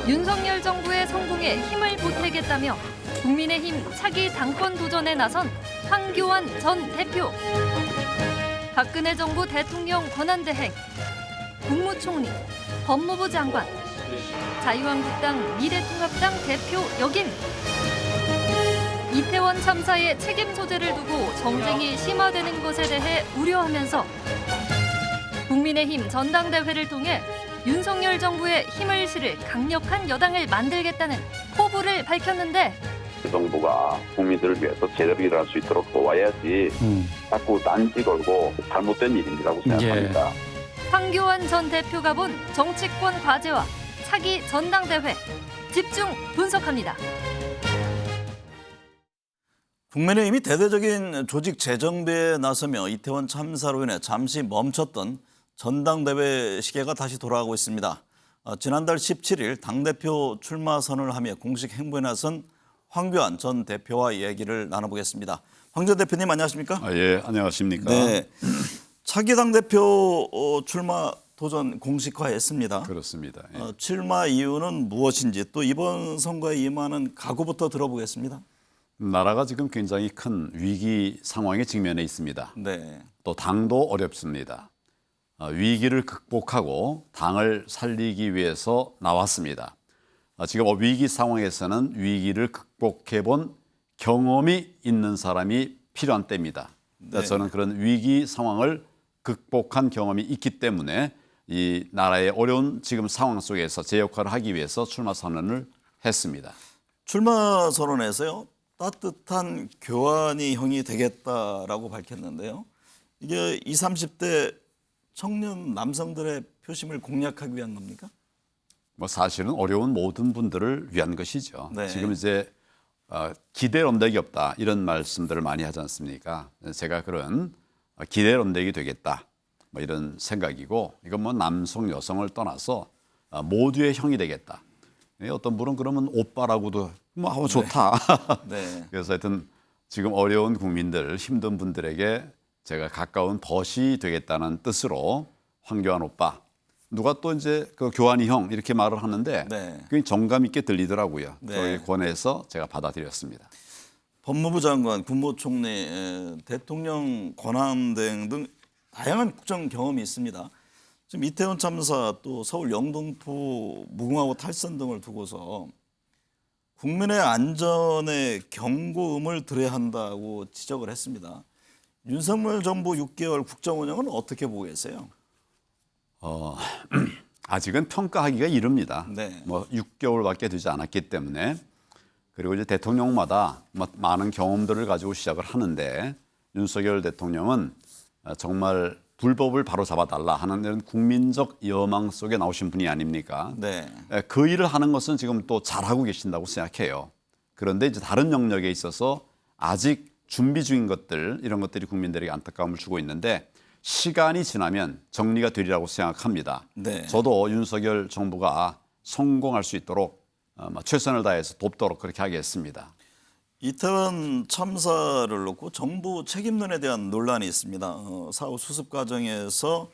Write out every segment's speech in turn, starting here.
윤석열 정부의 성공에 힘을 보태겠다며 국민의힘 차기 당권 도전에 나선 황교안 전 대표. 박근혜 정부 대통령 권한대행, 국무총리, 법무부 장관, 자유한국당 미래통합당 대표 역임. 이태원 참사의 책임 소재를 두고 정쟁이 심화되는 것에 대해 우려하면서 국민의힘 전당대회를 통해 윤석열 정부에 힘을 실을 강력한 여당을 만들겠다는 포부를 밝혔는데, 그 정부가 국민들을 위해서 제대로 일할 수 있도록 도와야지 자꾸 딴지 걸고 잘못된 일이라고 생각합니다. 황교안 전 대표가 본 정치권 과제와 차기 전당대회 집중 분석합니다. 국민의힘이 대대적인 조직 재정비에 나서며 이태원 참사로 인해 잠시 멈췄던 전당대회 시계가 다시 돌아가고 있습니다. 지난달 17일 당대표 출마 선언을 하며 공식 행보에 나선 황교안 전 대표와 이야기를 나눠보겠습니다. 황 전 대표님 안녕하십니까? 예, 안녕하십니까? 네, 차기 당대표 출마 도전 공식화했습니다. 그렇습니다. 예. 출마 이유는 무엇인지 또 이번 선거에 임하는 각오부터 들어보겠습니다. 나라가 지금 굉장히 큰 위기 상황에 직면해 있습니다. 네, 또 당도 어렵습니다. 위기를 극복하고 당을 살리기 위해서 나왔습니다. 지금 위기 상황에서는 위기를 극복해 본 경험이 있는 사람이 필요한 때입니다. 네. 저는 그런 위기 상황을 극복한 경험이 있기 때문에 이 나라의 어려운 지금 상황 속에서 제 역할을 하기 위해서 출마 선언을 했습니다. 출마 선언에서요, 따뜻한 교환이 형이 되겠다라고 밝혔는데요. 이게 20, 30대 청년 남성들의 표심을 공략하기 위한 겁니까? 뭐 사실은 어려운 모든 분들을 위한 것이죠. 네. 지금 이제 기대 언덕이 없다 이런 말씀들을 많이 하지 않습니까? 제가 그런 기대 언덕이 되겠다 뭐 이런 생각이고, 이건 뭐 남성 여성을 떠나서 모두의 형이 되겠다. 어떤 분은 그러면 오빠라고도 뭐 하고 좋다. 네. 그래서 하여튼 지금 어려운 국민들, 힘든 분들에게 제가 가까운 벗이 되겠다는 뜻으로 황교안 오빠, 누가 또 이제 그 교환이 형 이렇게 말을 하는데 네. 그게 정감 있게 들리더라고요. 네. 저희 권해서 제가 받아들였습니다. 법무부 장관, 국무총리, 대통령 권한대행 등 다양한 국정 경험이 있습니다. 지금 이태원 참사 또 서울 영등포 무궁화호 탈선 등을 두고서 국민의 안전에 경고음을 들어야 한다고 지적을 했습니다. 윤석열 정부 6개월 국정 운영은 어떻게 보고 계세요? 아직은 평가하기가 이릅니다. 네. 뭐 6개월밖에 되지 않았기 때문에, 그리고 이제 대통령마다 많은 경험들을 가지고 시작을 하는데, 윤석열 대통령은 정말 불법을 바로 잡아달라 하는 이런 국민적 여망 속에 나오신 분이 아닙니까? 네. 그 일을 하는 것은 지금 또 잘하고 계신다고 생각해요. 그런데 이제 다른 영역에 있어서 아직 준비 중인 것들, 이런 것들이 국민들에게 안타까움을 주고 있는데 시간이 지나면 정리가 되리라고 생각합니다. 네. 저도 윤석열 정부가 성공할 수 있도록 최선을 다해서 돕도록 그렇게 하겠습니다. 이태원 참사를 놓고 정부 책임론에 대한 논란이 있습니다. 사후 수습 과정에서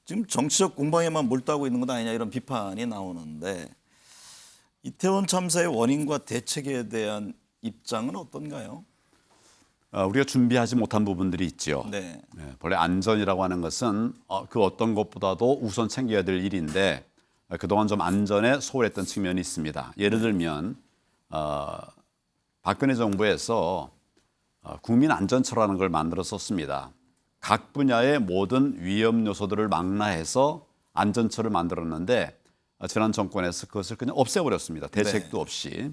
지금 정치적 공방에만 몰두하고 있는 것 아니냐 이런 비판이 나오는데, 이태원 참사의 원인과 대책에 대한 입장은 어떤가요? 우리가 준비하지 못한 부분들이 있죠. 네. 원래 안전이라고 하는 것은 그 어떤 것보다도 우선 챙겨야 될 일인데 그동안 좀 안전에 소홀했던 측면이 있습니다. 예를 들면 박근혜 정부에서 국민안전처라는 걸 만들었었습니다. 각 분야의 모든 위험 요소들을 망라해서 안전처를 만들었는데 지난 정권에서 그것을 그냥 없애버렸습니다. 대책도 없이.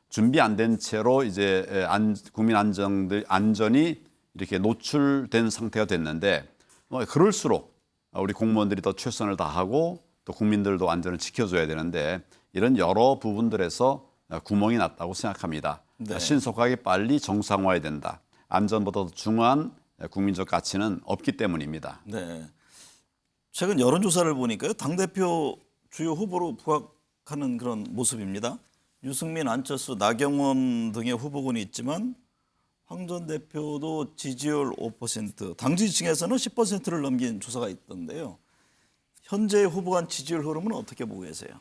준비 안 된 채로 이제 국민 안전이 이렇게 노출된 상태가 됐는데, 그럴수록 우리 공무원들이 더 최선을 다하고 또 국민들도 안전을 지켜줘야 되는데 이런 여러 부분들에서 구멍이 났다고 생각합니다. 네. 신속하게 빨리 정상화해야 된다. 안전보다 더 중요한 국민적 가치는 없기 때문입니다. 네. 최근 여론조사를 보니까요, 당대표 주요 후보로 부각하는 그런 모습입니다. 유승민, 안철수, 나경원 등의 후보군이 있지만 황 전 대표도 지지율 5%, 당 지지층에서는 10%를 넘긴 조사가 있던데요. 현재 후보 간 지지율 흐름은 어떻게 보고 계세요?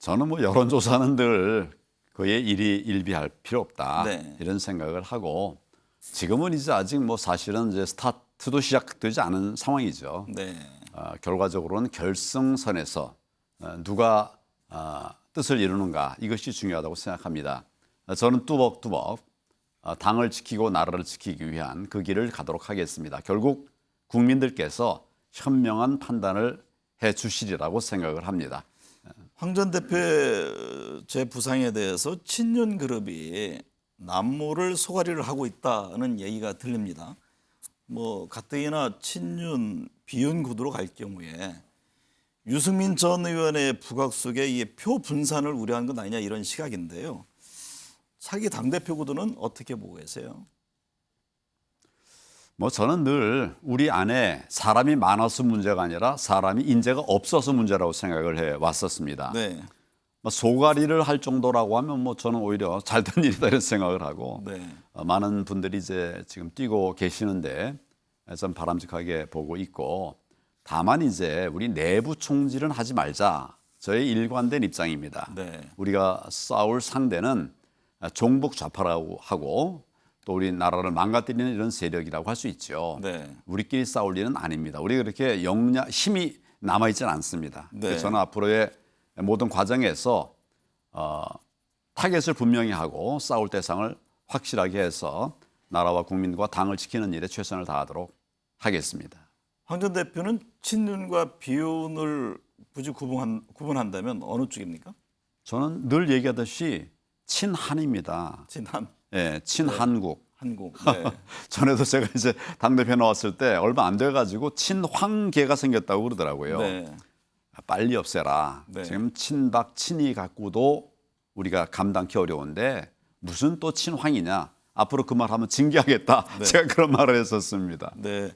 저는 뭐 여론조사는 늘 그의 일비할 필요 없다 네. 이런 생각을 하고 지금은 이제 아직 뭐 사실은 이제 스타트도 시작되지 않은 상황이죠. 네. 결과적으로는 결승선에서 누가 뜻을 이루는가 이것이 중요하다고 생각합니다. 저는 뚜벅뚜벅 당을 지키고 나라를 지키기 위한 그 길을 가도록 하겠습니다. 결국 국민들께서 현명한 판단을 해 주시리라고 생각을 합니다. 황 전 대표의 재부상에 대해서 친윤 그룹이 남모를 소가리를 하고 있다는 얘기가 들립니다. 뭐 가뜩이나 친윤 비윤 구도로 갈 경우에 유승민 전 의원의 부각 속에 이 표 분산을 우려한 건 아니냐 이런 시각인데요. 차기 당대표 구도는 어떻게 보고 계세요? 뭐 저는 늘 우리 안에 사람이 많아서 문제가 아니라 사람이 인재가 없어서 문제라고 생각을 해 왔었습니다. 네. 뭐 소가리를 할 정도라고 하면 뭐 저는 오히려 잘된 일이다 이런 생각을 하고 네. 많은 분들이 이제 지금 뛰고 계시는데 좀 바람직하게 보고 있고 다만 이제 우리 내부 총질은 하지 말자 저의 일관된 입장입니다. 네. 우리가 싸울 상대는 종북 좌파라고 하고 또 우리 나라를 망가뜨리는 이런 세력이라고 할 수 있죠. 네. 우리끼리 싸울 일은 아닙니다. 우리 그렇게 힘이 남아있지는 않습니다. 네. 그래서 저는 앞으로의 모든 과정에서 타겟을 분명히 하고 싸울 대상을 확실하게 해서 나라와 국민과 당을 지키는 일에 최선을 다하도록 하겠습니다. 황 전 대표는 친윤과 비윤을 굳이 구분한다면 어느 쪽입니까? 저는 늘 얘기하듯이 친한입니다. 친한, 예, 친한국. 한국. 네. 전에도 제가 이제 당대표 나왔을 때 얼마 안 돼가지고 친황계가 생겼다고 그러더라고요. 네. 빨리 없애라. 네. 지금 친박, 친이 갖고도 우리가 감당기 어려운데 무슨 또 친황이냐. 앞으로 그 말하면 징계하겠다. 네. 제가 그런 말을 했었습니다. 네.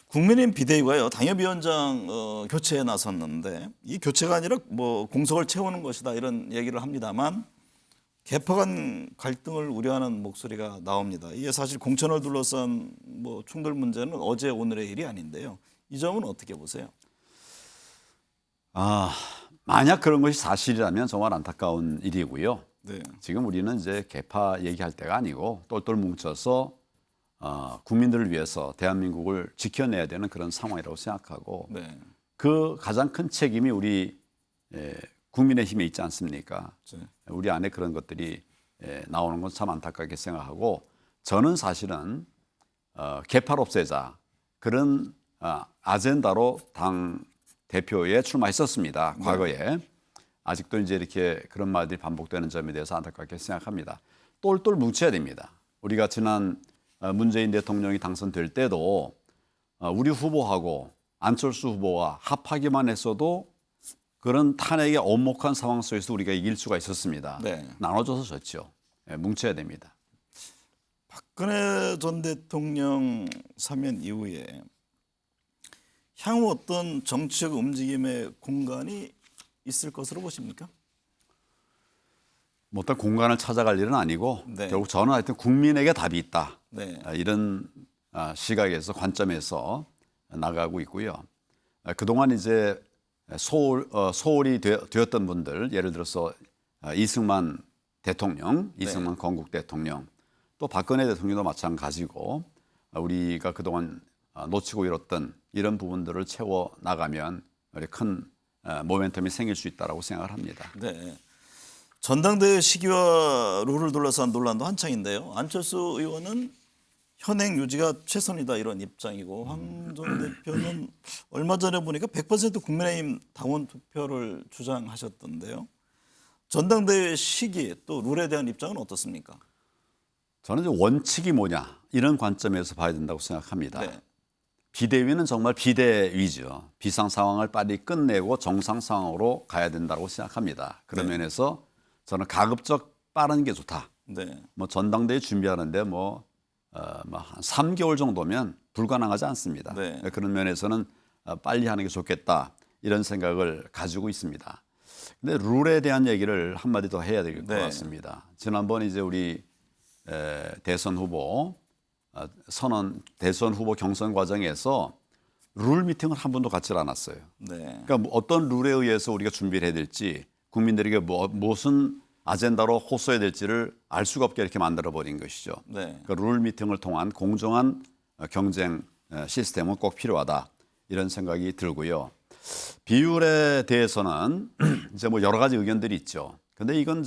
국민의힘 비대위가요 당협위원장 교체에 나섰는데 이 교체가 아니라 뭐 공석을 채우는 것이다 이런 얘기를 합니다만 개파 간 갈등을 우려하는 목소리가 나옵니다. 이게 사실 공천을 둘러싼 뭐 충돌 문제는 어제 오늘의 일이 아닌데요. 이 점은 어떻게 보세요? 만약 그런 것이 사실이라면 정말 안타까운 일이고요. 네. 지금 우리는 이제 개파 얘기할 때가 아니고 똘똘 뭉쳐서 국민들을 위해서 대한민국을 지켜내야 되는 그런 상황이라고 생각하고 네. 그 가장 큰 책임이 우리 국민의힘에 있지 않습니까? 네. 우리 안에 그런 것들이 나오는 건 참 안타깝게 생각하고 저는 사실은 개파를 없애자 그런 아젠다로 당 대표에 출마했었습니다. 과거에. 아직도 이제 이렇게 그런 말들이 반복되는 점에 대해서 안타깝게 생각합니다. 똘똘 뭉쳐야 됩니다. 우리가 지난 문재인 대통령이 당선될 때도 우리 후보하고 안철수 후보와 합하기만 했어도 그런 탄핵의 엄혹한 상황 속에서 우리가 이길 수가 있었습니다. 네. 나눠져서 졌죠. 뭉쳐야 됩니다. 박근혜 전 대통령 사면 이후에 향후 어떤 정치적 움직임의 공간이 있을 것으로 보십니까? 뭐 어떤 공간을 찾아갈 일은 아니고 네. 결국 저는 하여튼 국민에게 답이 있다. 네. 이런 시각에서 관점에서 나가고 있고요. 그동안 이제 소홀히 되었던 분들 예를 들어서 이승만 대통령, 이승만 건국 대통령 또 박근혜 대통령도 마찬가지고 우리가 그동안 놓치고 잃었던 이런 부분들을 채워 나가면 큰 모멘텀이 생길 수 있다고 생각을 합니다. 네. 전당대회 시기와 룰을 둘러싼 논란도 한창인데요. 안철수 의원은 현행 유지가 최선이다 이런 입장이고 황 전 대표는 얼마 전에 보니까 100% 국민의힘 당원 투표를 주장하셨던데요. 전당대회 시기 또 룰에 대한 입장은 어떻습니까? 저는 이제 원칙이 뭐냐 이런 관점에서 봐야 된다고 생각합니다. 네. 비대위는 정말 비대위죠. 비상 상황을 빨리 끝내고 정상 상황으로 가야 된다고 생각합니다. 그런 면에서 저는 가급적 빠른 게 좋다. 네. 뭐 전당대회 준비하는데 한 3개월 정도면 불가능하지 않습니다. 네. 그런 면에서는 빨리 하는 게 좋겠다 이런 생각을 가지고 있습니다. 근데 룰에 대한 얘기를 한마디 더 해야 될 것 네. 같습니다. 지난번 이제 우리 대선 후보 대선 후보 경선 과정에서 룰 미팅을 한 번도 갖지 않았어요. 네. 그러니까 어떤 룰에 의해서 우리가 준비를 해야 될지 국민들에게 무슨 아젠다로 호소해야 될지를 알 수가 없게 이렇게 만들어버린 것이죠. 네. 그 룰 미팅을 통한 공정한 경쟁 시스템은 꼭 필요하다 이런 생각이 들고요. 비율에 대해서는 이제 뭐 여러 가지 의견들이 있죠. 근데 이건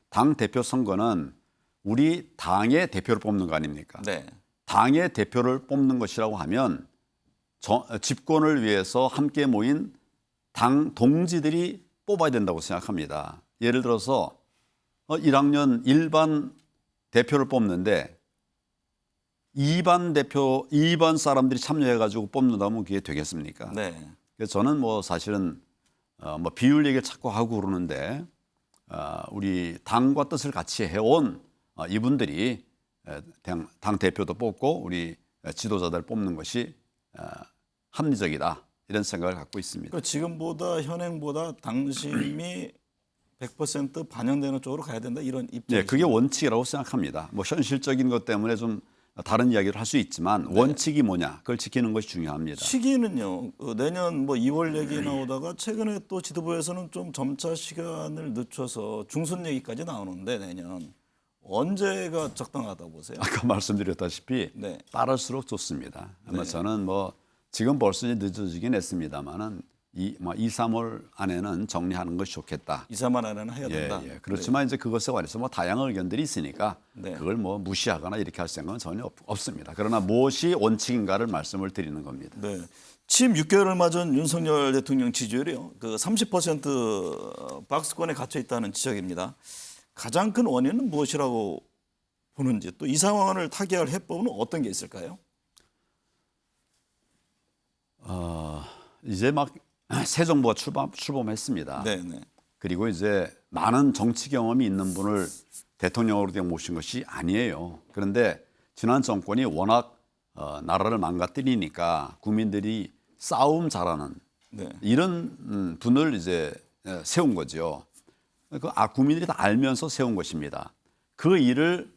당 대표 선거는 우리 당의 대표를 뽑는 거 아닙니까? 네. 당의 대표를 뽑는 것이라고 하면 집권을 위해서 함께 모인 당 동지들이 뽑아야 된다고 생각합니다. 예를 들어서 1학년 일반 대표를 뽑는데 2반 사람들이 참여해가지고 뽑는다면 그게 되겠습니까? 네. 그래서 저는 뭐 사실은 뭐 비율 얘기를 자꾸 하고 그러는데 우리 당과 뜻을 같이 해온 이분들이 당 대표도 뽑고 우리 지도자들 뽑는 것이 합리적이다 이런 생각을 갖고 있습니다. 그 지금보다 현행보다 당심이 100% 반영되는 쪽으로 가야 된다 이런 입장이죠. 네, 그게 원칙이라고 생각합니다. 뭐 현실적인 것 때문에 좀 다른 이야기를 할 수 있지만 원칙이 뭐냐 그걸 지키는 것이 중요합니다. 시기는요. 내년 뭐 2월 얘기 나오다가 최근에 또 지도부에서는 좀 점차 시간을 늦춰서 중순 얘기까지 나오는데 내년 언제가 적당하다고 보세요? 아까 말씀드렸다시피 네. 빠를수록 좋습니다. 아마 네. 저는 뭐 지금 벌써 늦어지긴 했습니다만은 2, 3월 안에는 정리하는 것이 좋겠다. 2, 3월 안에는 해야 된다. 예. 그렇지만 이제 그것에 관해서 뭐 다양한 의견들이 있으니까 네. 그걸 뭐 무시하거나 이렇게 할 생각은 전혀 없습니다. 그러나 무엇이 원칙인가를 말씀을 드리는 겁니다. 네. 취임 6개월을 맞은 윤석열 대통령 지지율이요. 그 30% 박스권에 갇혀 있다는 지적입니다. 가장 큰 원인은 무엇이라고 보는지 또 이 상황을 타개할 해법은 어떤 게 있을까요? 이제 막 새 정부가 출범했습니다. 네. 그리고 이제 많은 정치 경험이 있는 분을 대통령으로 모신 것이 아니에요. 그런데 지난 정권이 워낙 나라를 망가뜨리니까 국민들이 싸움 잘하는 네. 이런 분을 이제 세운 거죠. 국민들이 다 알면서 세운 것입니다. 그 일을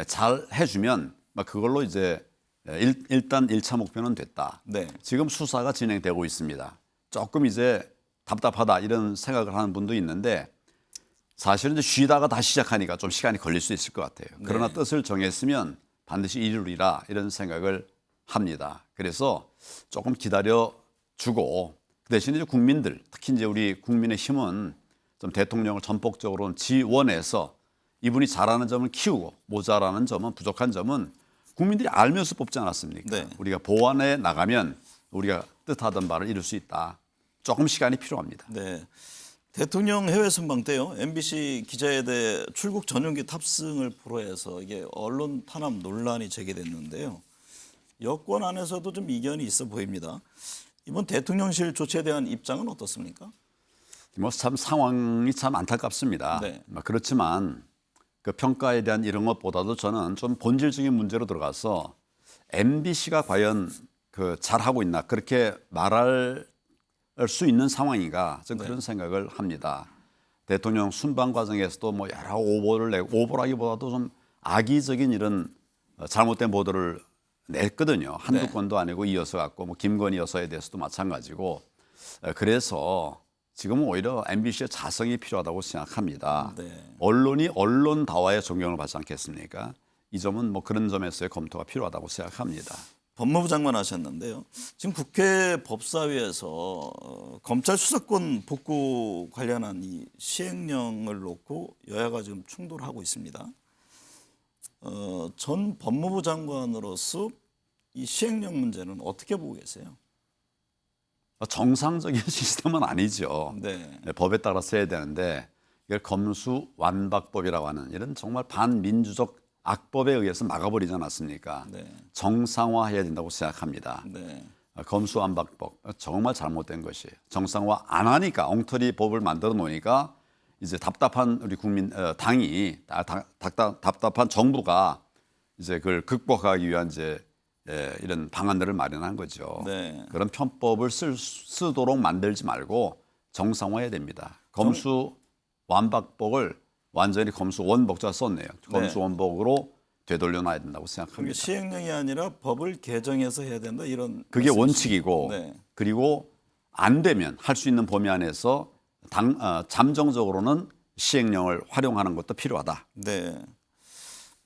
잘 해주면 그걸로 이제 일단 1차 목표는 됐다. 네. 지금 수사가 진행되고 있습니다. 조금 이제 답답하다 이런 생각을 하는 분도 있는데 사실은 이제 쉬다가 다시 시작하니까 좀 시간이 걸릴 수 있을 것 같아요. 그러나 뜻을 정했으면 반드시 이루리라 이런 생각을 합니다. 그래서 조금 기다려주고 그 대신에 이제 국민들 특히 이제 우리 국민의힘은 좀 대통령을 전폭적으로 지원해서 이분이 잘하는 점을 키우고 모자라는 점은 부족한 점은 국민들이 알면서 뽑지 않았습니까? 네. 우리가 보완해 나가면 우리가 뜻하던 바를 이룰 수 있다. 조금 시간이 필요합니다. 네. 대통령 해외 순방 때요. MBC 기자에 대해 출국 전용기 탑승을 불허해서 이게 언론 탄압 논란이 제기됐는데요. 여권 안에서도 좀 이견이 있어 보입니다. 이번 대통령실 조치에 대한 입장은 어떻습니까? 뭐 참 상황이 참 안타깝습니다. 네. 그렇지만 그 평가에 대한 이런 것보다도 저는 좀 본질적인 문제로 들어가서 MBC가 과연 그 잘하고 있나 그렇게 말할 수 있는 상황인가 저는 그런 생각을 합니다. 대통령 순방 과정에서도 뭐 여러 오보를 내고 오보라기보다도 좀 악의적인 이런 잘못된 보도를 냈거든요. 한두 건도 아니고 이어서 갖고 뭐 김건희 여사에 대해서도 마찬가지고 그래서 지금은 오히려 MBC의 자성이 필요하다고 생각합니다. 네. 언론이 언론다와의 존경을 받지 않겠습니까? 이 점은 뭐 그런 점에서의 검토가 필요하다고 생각합니다. 법무부 장관 하셨는데요. 지금 국회 법사위에서 검찰 수사권 복구 관련한 이 시행령을 놓고 여야가 지금 충돌하고 있습니다. 전 법무부 장관으로서 이 시행령 문제는 어떻게 보고 계세요? 정상적인 시스템은 아니죠. 네. 법에 따라서 해야 되는데 이걸 검수완박법이라고 하는 이런 정말 반민주적 악법에 의해서 막아버리지 않았습니까? 네. 정상화해야 된다고 생각합니다. 네. 검수완박법 정말 잘못된 것이 정상화 안 하니까 엉터리 법을 만들어 놓으니까 이제 답답한 우리 국민 당이 답답한 정부가 이제 그걸 극복하기 위한 이제 이런 방안들을 마련한 거죠. 네. 그런 편법을 쓰도록 만들지 말고 정상화해야 됩니다. 검수완박법을 완전히 검수원복자 썼네요. 검수원복으로 되돌려놔야 된다고 생각합니다. 시행령이 아니라 법을 개정해서 해야 된다 이런 그게 말씀이시죠? 원칙이고 네. 그리고 안 되면 할 수 있는 범위 안에서 잠정적으로는 시행령을 활용하는 것도 필요하다. 네.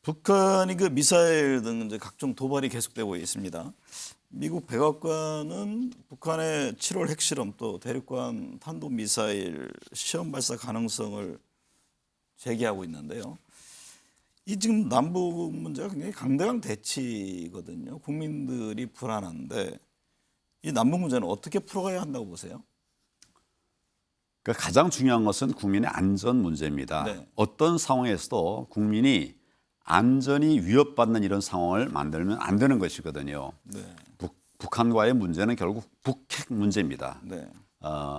북한이 그 미사일 등 이제 각종 도발이 계속되고 있습니다. 미국 백악관은 북한의 7월 핵실험 또 대륙간 탄도 미사일 시험 발사 가능성을 제기하고 있는데요. 이 지금 남북 문제가 굉장히 강대강 대치거든요. 국민들이 불안한데 이 남북 문제는 어떻게 풀어가야 한다고 보세요? 그러니까 가장 중요한 것은 국민의 안전 문제입니다. 네. 어떤 상황에서도 국민이 안전이 위협받는 이런 상황을 만들면 안 되는 것이거든요. 네. 북한과의 문제는 결국 북핵 문제입니다. 네.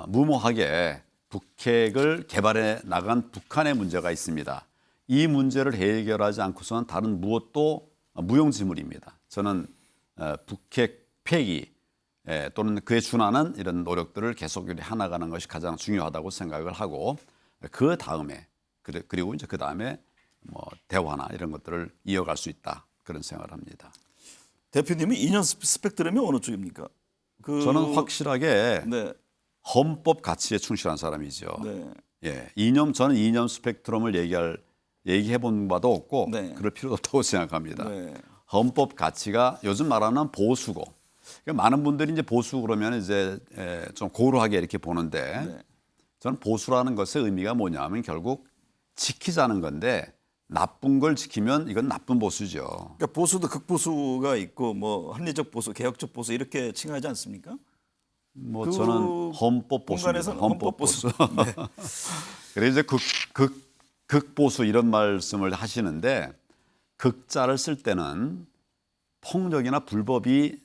무모하게 북핵을 개발해 나간 북한의 문제가 있습니다. 이 문제를 해결하지 않고서는 다른 무엇도 무용지물입니다. 저는 북핵 폐기 또는 그에 준하는 이런 노력들을 계속 해나가는 것이 가장 중요하다고 생각을 하고 그 다음에 그리고 이제 그 다음에 뭐 대화나 이런 것들을 이어갈 수 있다 그런 생각을 합니다. 대표님이 이념 스펙트럼이 어느 쪽입니까? 저는 확실하게 네. 헌법 가치에 충실한 사람이죠. 네. 예, 저는 이념 스펙트럼을 얘기해 본 바도 없고 네. 그럴 필요도 없다고 생각합니다. 네. 헌법 가치가 요즘 말하는 보수고 그러니까 많은 분들이 이제 보수 그러면 이제 좀 고루하게 이렇게 보는데 네. 저는 보수라는 것의 의미가 뭐냐면 결국 지키자는 건데 나쁜 걸 지키면 이건 나쁜 보수죠. 그러니까 보수도 극보수가 있고 뭐 합리적 보수, 개혁적 보수 이렇게 칭하지 않습니까? 뭐 그 저는 헌법 보수입니다. 공간에서는 헌법 보수. 네. 그래서 이제 극보수 이런 말씀을 하시는데 극자를 쓸 때는 폭력이나 불법이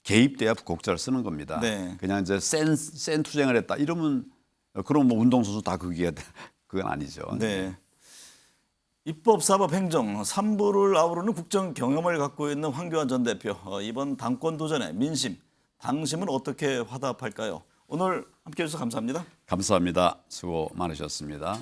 개입돼야 곡자를 쓰는 겁니다. 네. 그냥 이제 센 투쟁을 했다 이러면 그럼 뭐 운동선수 다 극이야 그건 아니죠. 네. 입법, 사법, 행정 3부를 아우르는 국정 경험을 갖고 있는 황교안 전 대표. 이번 당권 도전에 민심, 당심은 어떻게 화답할까요? 오늘 함께해 주셔서 감사합니다. 감사합니다. 수고 많으셨습니다.